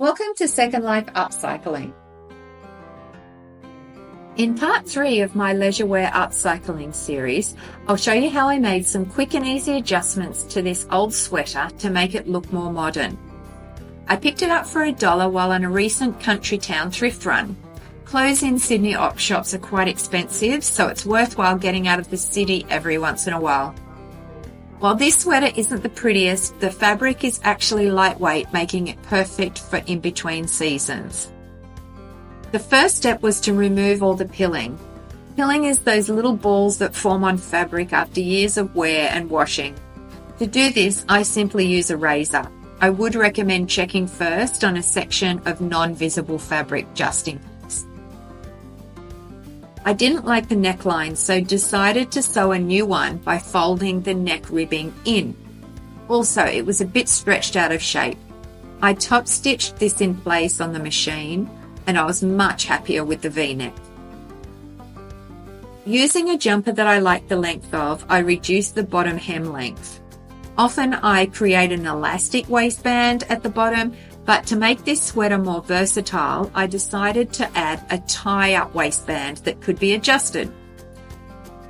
Welcome to Second Life Upcycling. In part 3 of my leisure wear upcycling series, I'll show you how I made some quick and easy adjustments to this old sweater to make it look more modern. I picked it up for $1 while on a recent country town thrift run. Clothes in Sydney op shops are quite expensive, so it's worthwhile getting out of the city every once in a while. While this sweater isn't the prettiest, the fabric is actually lightweight, making it perfect for in-between seasons. The first step was to remove all the pilling. Pilling is those little balls that form on fabric after years of wear and washing. To do this, I simply use a razor. I would recommend checking first on a section of non-visible fabric just in case. I didn't like the neckline, so decided to sew a new one by folding the neck ribbing in. Also, it was a bit stretched out of shape. I top stitched this in place on the machine, and I was much happier with the V-neck. Using a jumper that I like the length of, I reduced the bottom hem length. Often I create an elastic waistband at the bottom, but to make this sweater more versatile, I decided to add a tie-up waistband that could be adjusted.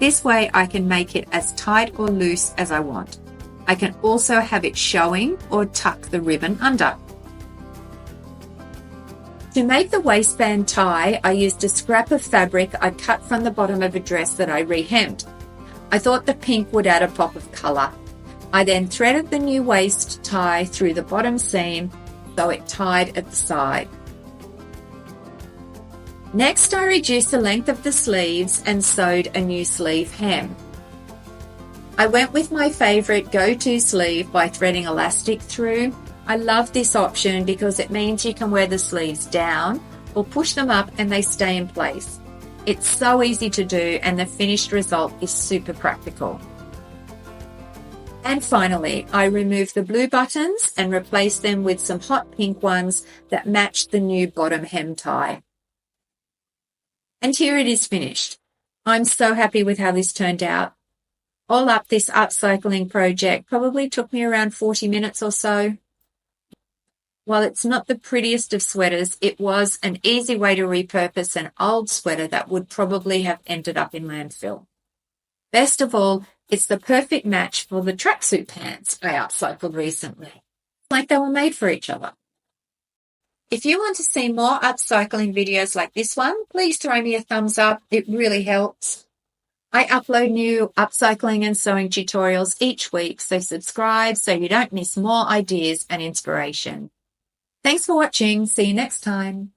This way I can make it as tight or loose as I want. I can also have it showing or tuck the ribbon under. To make the waistband tie, I used a scrap of fabric I cut from the bottom of a dress that I re-hemmed. I thought the pink would add a pop of colour. I then threaded the new waist tie through the bottom seam so it tied at the side. Next, I reduced the length of the sleeves and sewed a new sleeve hem. I went with my favourite go-to sleeve by threading elastic through. I love this option because it means you can wear the sleeves down or push them up and they stay in place. It's so easy to do and the finished result is super practical. And finally, I removed the blue buttons and replaced them with some hot pink ones that matched the new bottom hem tie. And here it is finished. I'm so happy with how this turned out. All up, this upcycling project probably took me around 40 minutes or so. While it's not the prettiest of sweaters, it was an easy way to repurpose an old sweater that would probably have ended up in landfill. Best of all, it's the perfect match for the tracksuit pants I upcycled recently. Like they were made for each other. If you want to see more upcycling videos like this one, please throw me a thumbs up. It really helps. I upload new upcycling and sewing tutorials each week, so subscribe so you don't miss more ideas and inspiration. Thanks for watching. See you next time.